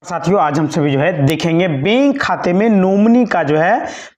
साथियों आज हम सभी देखेंगे बैंक खाते में नॉमिनी का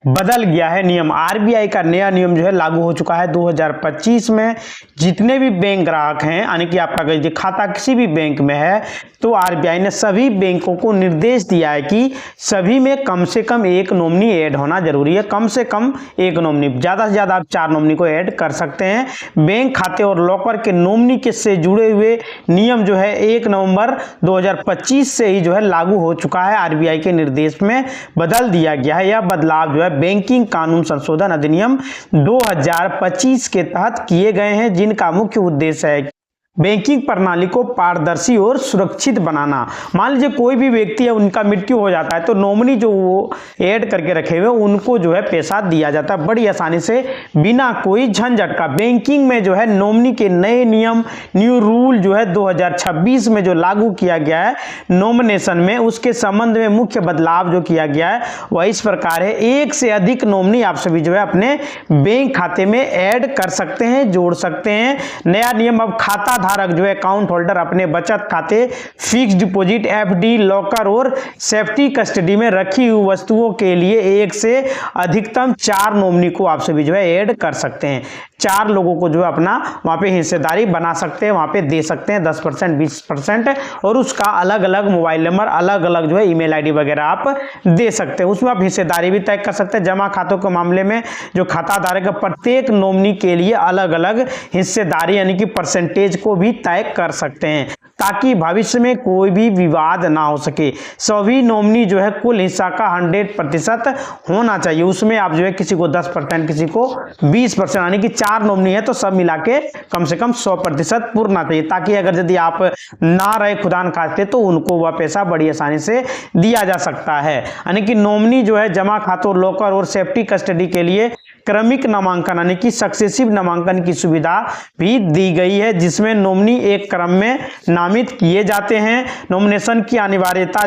बदल गया है नियम। आरबीआई का नया नियम लागू हो चुका है 2025 में। जितने भी बैंक ग्राहक हैं यानी कि आपका खाता किसी भी बैंक में है तो आरबीआई ने सभी बैंकों को निर्देश दिया है कि सभी में कम से कम एक नॉमिनी ऐड होना जरूरी है। कम से कम एक नॉमिनी, ज्यादा से ज्यादा आप 4 नॉमिनी को ऐड कर सकते हैं। बैंक खाते और लॉकर के नॉमिनी के से जुड़े हुए नियम 1 नवंबर 2025 से ही लागू हो चुका है। आरबीआई के निर्देश में बदल दिया गया है। यह बदलाव बैंकिंग कानून संशोधन अधिनियम 2025 के तहत किए गए हैं, जिनका मुख्य उद्देश्य है बैंकिंग प्रणाली को पारदर्शी और सुरक्षित बनाना। मान लीजिए कोई भी व्यक्ति है, उनका मृत्यु हो जाता है तो नॉमिनी जो वो ऐड करके रखे हुए उनको पैसा दिया जाता है बड़ी आसानी से, बिना कोई झंझट का। बैंकिंग में नॉमिनी के नए नियम, न्यू रूल 2026 में जो लागू किया गया है नॉमिनेशन में, उसके संबंध में मुख्य बदलाव जो किया गया है वह इस प्रकार है। एक से अधिक नॉमिनी आप सभी अपने बैंक खाते में ऐड कर सकते हैं, जोड़ सकते हैं। नया नियम अब खाता धारक अकाउंट होल्डर अपने बचत खाते, फिक्स डिपॉजिट, एफडी, लॉकर और सेफ्टी कस्टडी में रखी हुई वस्तुओं के लिए एक से अधिकतम 4 नॉमिनी को आप सभी ऐड कर सकते हैं। 4 लोगों को अपना वहां पे हिस्सेदारी बना सकते हैं, वहां पे दे सकते हैं 10%, 20%, और उसका अलग अलग मोबाइल नंबर, अलग अलग ईमेल आईडी वगैरह आप दे सकते हैं। उसमें आप हिस्सेदारी भी तय कर सकते हैं। जमा खातों के मामले में जो खाता धारक प्रत्येक नॉमिनी के लिए अलग अलग हिस्सेदारी यानी कि परसेंटेज को भी तय कर सकते हैं, ताकि भविष्य में कोई भी विवाद ना हो सके। सभी नॉमिनी कुल हिस्सा का 100% होना चाहिए। उसमें आप किसी को 10%, किसी को 20%, यानी कि 4 नॉमिनी है तो सब मिला के कम से कम 100% पूरना चाहिए, ताकि अगर यदि आप ना रहे खुदा न खास्ते तो उनको वह पैसा बड़ी आसानी से दिया जा सकता है। यानी कि नॉमिनी जमा खातों, लॉकर और सेफ्टी कस्टडी के लिए क्रमिक नामांकन यानी कि सक्सेसिव नामांकन की सुविधा भी दी गई है, जिसमें नॉमिनी एक क्रम में नामित किए जाते हैं। नॉमिनेशन की अनिवार्यता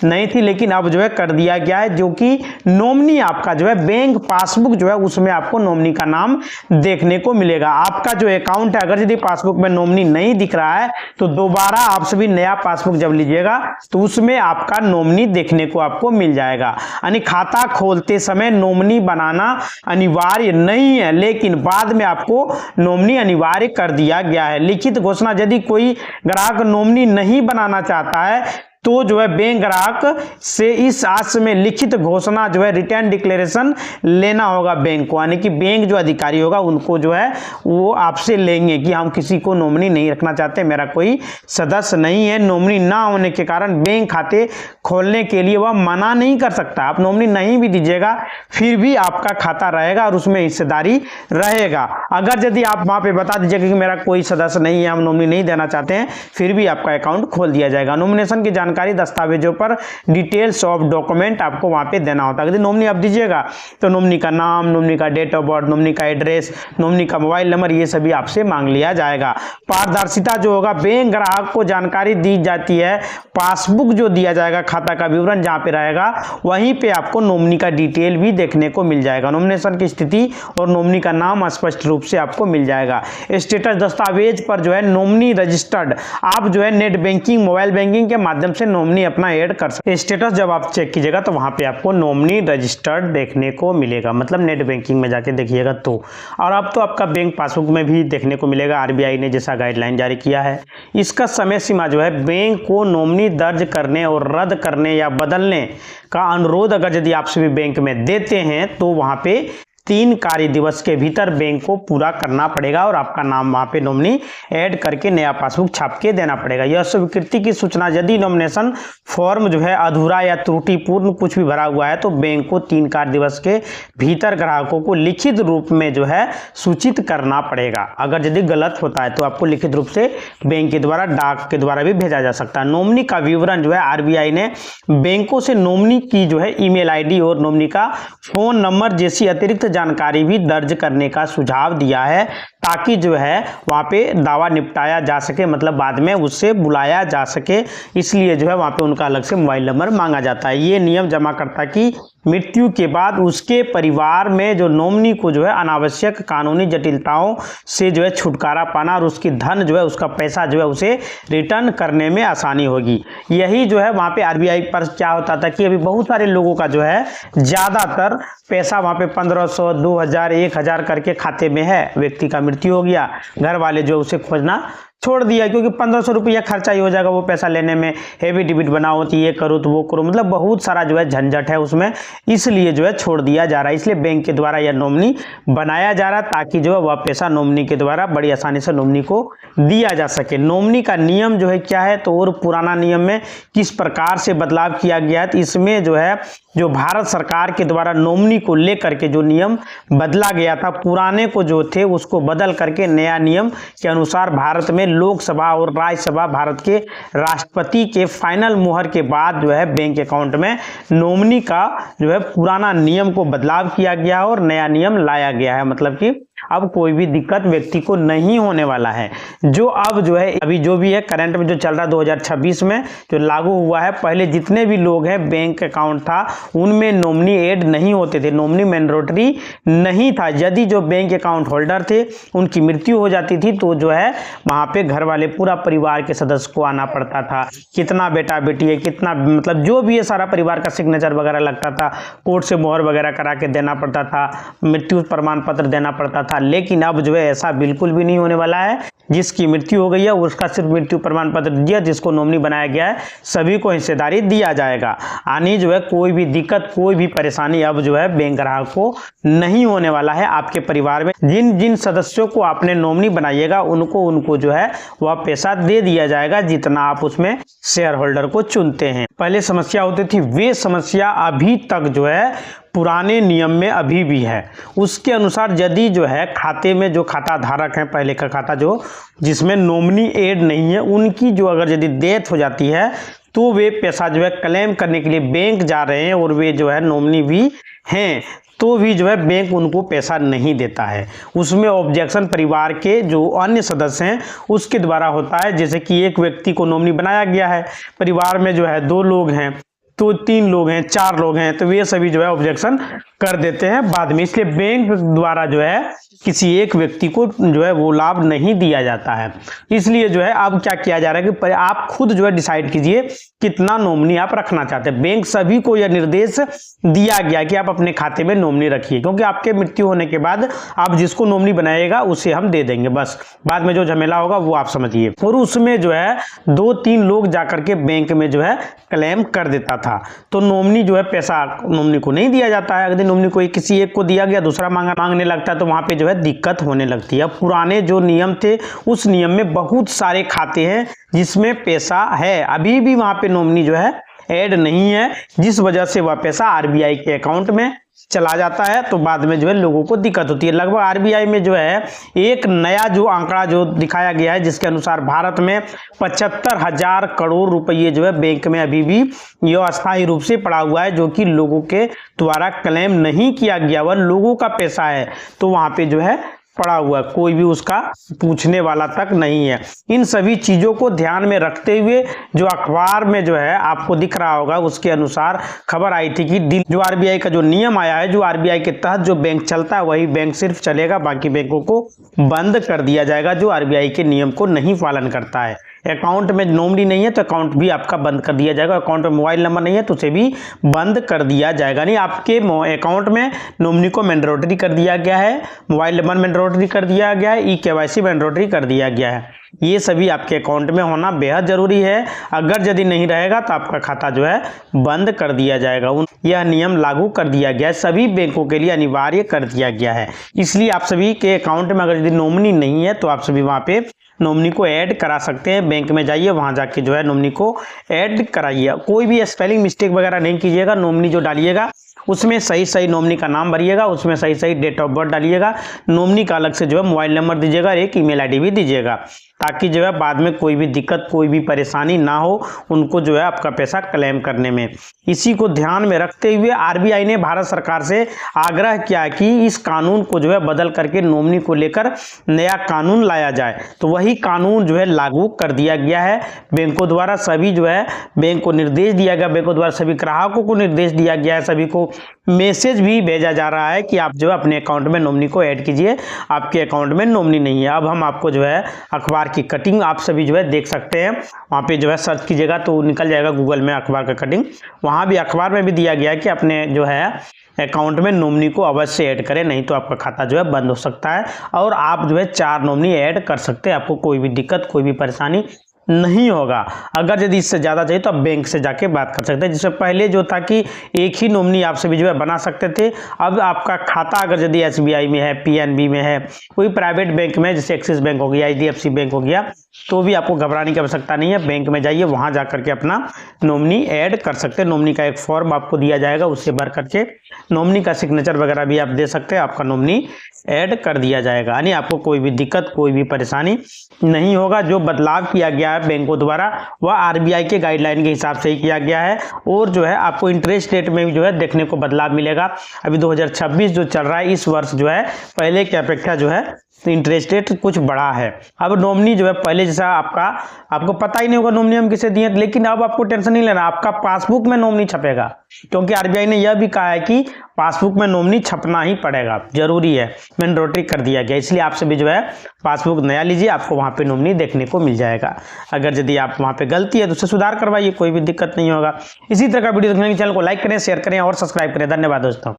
नहीं थी, लेकिन अब कर दिया गया है, जो कि नॉमिनी आपका बैंक पासबुक उसमें आपको नॉमिनी का नाम देखने को मिलेगा। आपका अकाउंट है, अगर यदि पासबुक में नॉमिनी नहीं दिख रहा है तो दोबारा आप सभी नया पासबुक जब लीजिएगा तो उसमें आपका नॉमिनी देखने को आपको मिल जाएगा। यानी खाता खोलते समय नॉमिनी बनाना अनिवार्य नहीं है, लेकिन बाद में आपको नॉमिनी अनिवार्य कर दिया गया है। लिखित घोषणा, यदि कोई ग्राहक नॉमिनी नहीं बनाना चाहता है तो बैंक ग्राहक से इस आशय में लिखित घोषणा रिटर्न डिक्लेरेशन लेना होगा बैंक को। यानी कि बैंक जो अधिकारी होगा उनको वो आपसे लेंगे कि हम किसी को नॉमिनी नहीं रखना चाहते, मेरा कोई सदस्य नहीं है। नॉमिनी ना होने के कारण बैंक खाते खोलने के लिए वह मना नहीं कर सकता। आप नॉमिनी नहीं भी दीजिएगा फिर भी आपका खाता रहेगा और उसमें हिस्सेदारी रहेगा। अगर यदि आप वहां पे बता दीजिएगा कि मेरा कोई सदस्य नहीं है, हम नॉमिनी नहीं देना चाहते हैं, फिर भी आपका अकाउंट खोल दिया जाएगा। नॉमिनेशन की जानकारी दस्तावेजों पर डिटेल्स ऑफ डॉक्यूमेंट आपको वहां पे देना होता है। यदि नॉमिनी आप दीजिएगा तो नॉमिनी का नाम, नॉमिनी का डेट ऑफ बर्थ, नॉमिनी का एड्रेस, नॉमिनी का मोबाइल नंबर, ये सभी आपसे मांग लिया जाएगा। पारदर्शिता होगा, बैंक ग्राहक को जानकारी दी जाती है। पासबुक जो दिया जाएगा, खाता का विवरण जहां पे रहेगा वहीं पे आपको नॉमिनी का डिटेल भी देखने को मिल जाएगा। नॉमिनेशन की स्थिति और नॉमिनी का नाम स्पष्ट रूप से आपको मिल जाएगा। स्टेटस दस्तावेज पर नॉमिनी रजिस्टर्ड, आप नेट बैंकिंग, मोबाइल बैंकिंग के माध्यम से नॉमिनी अपना ऐड कर सकते हैं। स्टेटस जब आप चेक कीजिएगा तो वहां पे आपको नॉमिनी रजिस्टर्ड देखने को मिलेगा, मतलब नेट बैंकिंग में जाके देखिएगा तो। और अब तो आपका बैंक पासबुक में भी देखने को मिलेगा। आरबीआई ने जैसा गाइडलाइन जारी किया है, इसका समय सीमा बैंक को नॉमिनी दर्ज करने और रद्द करने या बदलने का अनुरोध अगर यदि आप सभी बैंक में देते हैं तो वहां पे 3 कार्य दिवस के भीतर बैंक को पूरा करना पड़ेगा और आपका नाम वहां पे नॉमिनी ऐड करके नया पासबुक छाप के देना पड़ेगा। यह स्वीकृति की सूचना, यदि नॉमिनेशन फॉर्म अधूरा या त्रुटिपूर्ण कुछ भी भरा हुआ है तो बैंक को 3 कार्य दिवस के भीतर ग्राहकों को लिखित रूप में सूचित करना पड़ेगा। अगर यदि गलत होता है तो आपको लिखित रूप से बैंक के द्वारा, डाक के द्वारा भी भेजा जा सकता है। नॉमिनी का विवरण आरबीआई ने बैंकों से नॉमिनी की ईमेल आईडी और नॉमिनी का फोन नंबर जैसी अतिरिक्त जानकारी भी दर्ज करने का सुझाव दिया है, ताकि वहां पे दावा निपटाया जा सके, मतलब बाद में उससे बुलाया जा सके। इसलिए वहां पे उनका अलग से मोबाइल नंबर मांगा जाता है। ये नियम जमाकर्ता की मृत्यु के बाद उसके परिवार में जो नॉमिनी को जो है अनावश्यक कानूनी जटिलताओं से जो है छुटकारा पाना और उसकी धन जो है, उसका पैसा जो है उसे रिटर्न करने में आसानी होगी। यही जो है वहाँ पे आरबीआई पर क्या होता था कि अभी बहुत सारे लोगों का जो है ज़्यादातर पैसा वहाँ पे 1500, 2000, 1000 करके खाते में है। व्यक्ति का मृत्यु हो गया, घर वाले जो उसे खोजना छोड़ दिया, क्योंकि 1500 रुपया खर्चा ही हो जाएगा वो पैसा लेने में। हैवी डिबिट बनाओ तो ये करो तो वो करो, मतलब बहुत सारा जो है झंझट है उसमें, इसलिए जो है छोड़ दिया जा रहा है। इसलिए बैंक के द्वारा यह नॉमिनी बनाया जा रहा है ताकि जो है वह पैसा नॉमिनी के द्वारा बड़ी आसानी से नॉमिनी को दिया जा सके। नॉमिनी का नियम जो है क्या है, तो और पुराना नियम में किस प्रकार से बदलाव किया गया है, तो इसमें जो है जो भारत सरकार के द्वारा नॉमिनी को लेकर के जो नियम बदला गया था, पुराने को जो थे उसको बदल करके नया नियम के अनुसार भारत में लोकसभा और राज्यसभा, भारत के राष्ट्रपति के फाइनल मुहर के बाद जो है बैंक अकाउंट में नॉमिनी का जो है पुराना नियम को बदलाव किया गया और नया नियम लाया गया है। मतलब कि अब कोई भी दिक्कत व्यक्ति को नहीं होने वाला है। जो अब जो है अभी जो भी है करंट में जो चल रहा है 2026 में जो लागू हुआ है, पहले जितने भी लोग हैं बैंक अकाउंट था उनमें नॉमिनी ऐड नहीं होते थे, नॉमिनी मैंडेटरी नहीं था। यदि जो बैंक अकाउंट होल्डर थे उनकी मृत्यु हो जाती थी तो जो है वहाँ पे घर वाले पूरा परिवार के सदस्य को आना पड़ता था, कितना बेटा बेटी है, कितना मतलब जो भी है सारा परिवार का सिग्नेचर वगैरह लगता था, कोर्ट से मोहर वगैरह करा के देना पड़ता था, मृत्यु प्रमाण पत्र देना पड़ता था। लेकिन अब जो है ऐसा बिल्कुल भी नहीं होने वाला है। जिसकी मृत्यु हो गई है उसका सिर्फ मृत्यु प्रमाण पत्र दिया, जिसको नॉमिनी बनाया गया है सभी को हिस्सेदारी दिया जाएगा। यानी जो है कोई भी दिक्कत, कोई भी परेशानी अब जो है बैंक ग्राहक को नहीं होने वाला है। आपके परिवार में जिन जिन सदस्यों को आपने नॉमिनी बनाइएगा उनको जो है वह पैसा दे दिया जाएगा जितना आप उसमें शेयर होल्डर को चुनते हैं। पहले समस्या होती थी, वे समस्या अभी तक जो है पुराने नियम में अभी भी है। उसके अनुसार यदि जो है खाते में जो खाता धारक हैं, पहले का खाता जो जिसमें नॉमिनी ऐड नहीं है, उनकी जो अगर यदि डेथ हो जाती है तो वे पैसा जो है क्लेम करने के लिए बैंक जा रहे हैं और वे जो है नॉमिनी भी हैं तो भी जो है बैंक उनको पैसा नहीं देता है। उसमें ऑब्जेक्शन परिवार के जो अन्य सदस्य हैं उसके द्वारा होता है। जैसे कि एक व्यक्ति को नॉमिनी बनाया गया है, परिवार में जो है 2 लोग हैं तो 3 लोग हैं, 4 लोग हैं, तो वे सभी जो है ऑब्जेक्शन कर देते हैं बाद में। इसलिए बैंक द्वारा जो है किसी एक व्यक्ति को जो है वो लाभ नहीं दिया जाता है। इसलिए जो है अब क्या किया जा रहा है कि आप खुद जो है डिसाइड कीजिए कितना नॉमिनी आप रखना चाहते हैं। बैंक सभी को यह निर्देश दिया गया कि आप अपने खाते में नॉमिनी रखिए, क्योंकि आपके मृत्यु होने के बाद आप जिसको नॉमिनी बनाइएगा उसे हम दे देंगे, बस बाद में जो झमेला होगा वो आप समझिए। और उसमें जो है 2-3 लोग जाकर के बैंक में जो है क्लेम कर देता था, तो नॉमिनी जो है पैसा नॉमिनी को नहीं दिया जाता है। अगर नॉमिनी को किसी एक को दिया गया, दूसरा मांगने लगता है तो वहां पे जो है दिक्कत होने लगती है। पुराने जो नियम थे उस नियम में बहुत सारे खाते हैं जिसमें पैसा है, अभी भी वहां पे नॉमिनी जो है ऐड नहीं है, जिस वजह से वह पैसा आरबीआई के अकाउंट में चला जाता है तो बाद में जो है लोगों को दिक्कत होती है। लगभग आरबीआई में जो है एक नया जो आंकड़ा जो दिखाया गया है जिसके अनुसार भारत में 75,000 करोड़ रुपये जो है बैंक में अभी भी ये अस्थायी रूप से पड़ा हुआ है, जो कि लोगों के द्वारा क्लेम नहीं किया गया, वह लोगों का पैसा है तो वहां पे जो है पड़ा हुआ, कोई भी उसका पूछने वाला तक नहीं है। इन सभी चीजों को ध्यान में रखते हुए जो अखबार में जो है आपको दिख रहा होगा उसके अनुसार खबर आई थी कि जो आरबीआई का जो नियम आया है, जो आरबीआई के तहत जो बैंक चलता है वही बैंक सिर्फ चलेगा, बाकी बैंकों को बंद कर दिया जाएगा जो आरबीआई के नियम को नहीं पालन करता है। अकाउंट में नॉमिनी नहीं है तो अकाउंट भी आपका बंद कर दिया जाएगा, अकाउंट में मोबाइल नंबर नहीं है तो उसे भी बंद कर दिया जाएगा। नहीं, आपके अकाउंट में नॉमिनी को मैंडेटरी कर दिया गया है, मोबाइल नंबर मैंडेटरी कर दिया गया है, ई-केवाईसी मैंडेटरी कर दिया गया है। ये सभी आपके अकाउंट में होना बेहद जरूरी है। अगर यदि नहीं रहेगा तो आपका खाता जो है बंद कर दिया जाएगा। यह नियम लागू कर दिया गया है, सभी बैंकों के लिए अनिवार्य कर दिया गया है। इसलिए आप सभी के अकाउंट में अगर यदि नॉमिनी नहीं है तो आप सभी वहां पे नॉमिनी को ऐड करा सकते हैं। बैंक में जाइए, वहां जाके जो है नॉमिनी को ऐड कराइए। कोई भी स्पेलिंग मिस्टेक वगैरह नहीं कीजिएगा। नॉमिनी जो डालिएगा उसमें सही सही नॉमिनी का नाम भरिएगा, उसमें सही सही डेट ऑफ बर्थ डालिएगा। नॉमिनी का अलग से जो है मोबाइल नंबर दीजिएगा, एक ईमेल आईडी भी दीजिएगा ताकि जो है बाद में कोई भी दिक्कत, कोई भी परेशानी ना हो उनको जो है आपका पैसा क्लेम करने में। इसी को ध्यान में रखते हुए आरबीआई ने भारत सरकार से आग्रह किया कि इस कानून को जो है बदल करके नॉमिनी को लेकर नया कानून लाया जाए। तो वही कानून जो है लागू कर दिया गया है बैंकों द्वारा। सभी जो है बैंक को निर्देश दिया गया, बैंकों द्वारा सभी ग्राहकों को निर्देश दिया गया है, सभी को मैसेज भी भेजा जा रहा है कि आप जो है अपने अकाउंट में नॉमिनी को ऐड कीजिए, आपके अकाउंट में नॉमिनी नहीं है। अब हम आपको जो है अखबार की कटिंग आप सभी जो है देख सकते हैं, वहाँ पे जो है सर्च कीजिएगा तो निकल जाएगा गूगल में अखबार का कटिंग। वहाँ भी अखबार में भी दिया गया है कि अपने जो है अकाउंट में नॉमिनी को अवश्य ऐड करें, नहीं तो आपका खाता जो है बंद हो सकता है। और आप जो है 4 नॉमिनी ऐड कर सकते हैं, आपको कोई भी दिक्कत, कोई भी परेशानी नहीं होगा। अगर यदि इससे ज़्यादा चाहिए तो आप बैंक से जाके बात कर सकते हैं। जिससे पहले जो था कि एक ही नॉमिनी आप सभी जो है बना सकते थे, अब आपका खाता अगर यदि एसबीआई में है, पीएनबी में है, कोई प्राइवेट बैंक में जैसे एक्सिस बैंक हो गया, आईडीएफसी बैंक हो गया, तो भी आपको घबराने की आवश्यकता नहीं है। बैंक में जाइए, वहाँ जा करके अपना नॉमिनी ऐड कर सकते हैं। नॉमिनी का एक फॉर्म आपको दिया जाएगा, उससे भर करके नॉमिनी का सिग्नेचर वगैरह भी आप दे सकते हैं, आपका नॉमिनी ऐड कर दिया जाएगा। यानी आपको कोई भी दिक्कत, कोई भी परेशानी नहीं होगा। जो बदलाव किया गया है बैंकों द्वारा वह आरबीआई के गाइडलाइन के हिसाब से ही किया गया है। और जो है आपको इंटरेस्ट रेट में भी जो है देखने को बदलाव मिलेगा। अभी 2026 जो चल रहा है, इस वर्ष जो है पहले की अपेक्षा जो है इंटरेस्ट रेट कुछ बढ़ा है। अब नॉमिनी जो है पहले जैसा आपको पता ही नहीं होगा नॉमिनी हम किसे दिए, लेकिन अब आपको टेंशन नहीं लेना, आपका पासबुक में नॉमिनी छपेगा, क्योंकि आरबीआई ने यह भी कहा है कि पासबुक में नॉमिनी छपना ही पड़ेगा, जरूरी है, मैंडेटरी कर दिया गया। इसलिए आपसे भी जो है पासबुक नया लीजिए, आपको वहाँ पे नॉमिनी देखने को मिल जाएगा। अगर यदि आप वहाँ पे गलती है तो उसे सुधार करवाइए, कोई भी दिक्कत नहीं होगा। इसी तरह का वीडियो देखने के लिए चैनल को लाइक करें, शेयर करें और सब्सक्राइब करें। धन्यवाद दोस्तों।